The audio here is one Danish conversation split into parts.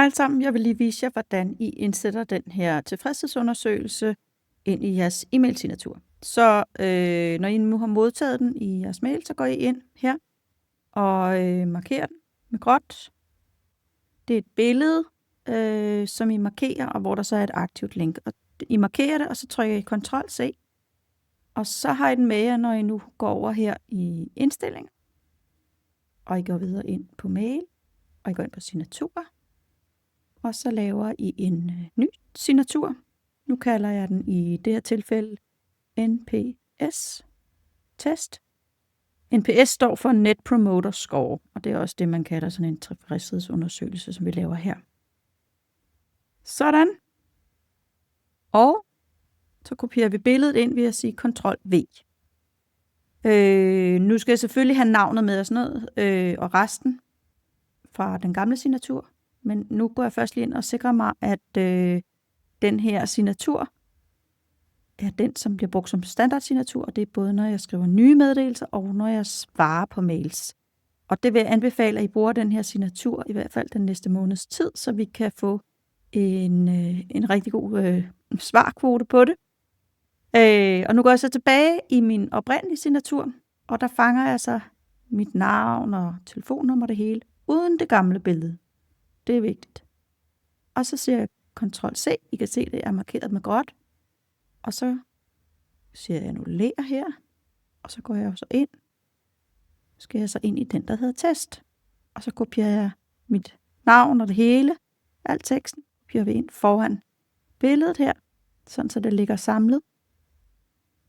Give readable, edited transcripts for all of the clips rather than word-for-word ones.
Hej alle sammen. Jeg vil lige vise jer, hvordan I indsætter den her tilfredshedsundersøgelse ind i jeres e-mail-signatur. Så når I nu har modtaget den i jeres mail, så går I ind her og markerer den med gråt. Det er et billede, som I markerer, og hvor der så er et aktivt link. Og I markerer det, og så trykker I Ctrl+C. Og så har I den med jer, når I nu går over her i indstilling. Og I går videre ind på mail, og I går ind på signaturer. Og så laver I en ny signatur. Nu kalder jeg den i det her tilfælde NPS test. NPS står for Net Promoter Score, og det er også det, man kalder sådan en tilfredshedsundersøgelse, som vi laver her. Sådan. Og så kopierer vi billedet ind ved at sige Ctrl+V. Nu skal jeg selvfølgelig have navnet med og sådan noget, og resten fra den gamle signatur. Men nu går jeg først lige ind og sikrer mig, at den her signatur er den, som bliver brugt som standardsignatur, og det er både, når jeg skriver nye meddelelser, og når jeg svarer på mails. Og det vil jeg anbefale, at I bruger den her signatur, i hvert fald den næste måneds tid, så vi kan få en rigtig god svarkvote på det. Og nu går jeg så tilbage i min oprindelige signatur, og der fanger jeg så mit navn og telefonnummer det hele, uden det gamle billede. Det er vigtigt. Og så siger jeg Ctrl+C. I kan se, det er markeret med gråt. Og så siger jeg annullér her. Og så går jeg også ind. Så skal jeg så ind i den, der hedder test. Og så kopierer jeg mit navn og det hele. Alt teksten kopierer vi ind foran billedet her. Sådan så det ligger samlet.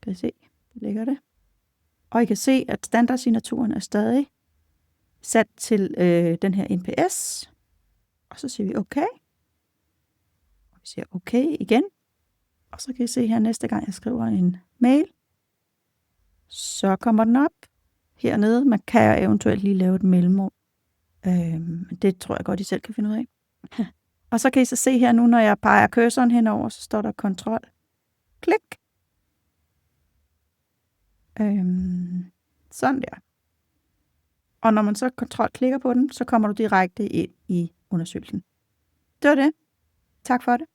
Kan I se, det ligger det. Og I kan se, at standardsignaturen er stadig sat til den her NPS. Og så siger vi OK. Og vi siger OK igen. Og så kan I se her næste gang, jeg skriver en mail. Så kommer den op hernede. Man kan eventuelt lige lave et mellemrum. Det tror jeg godt, I selv kan finde ud af. Og så kan I så se her nu, når jeg peger cursoren henover, så står der Ctrl. Klik. Sådan der. Og når man så klikker på den, så kommer du direkte ind i undersøgelsen. Det var det. Tak for det.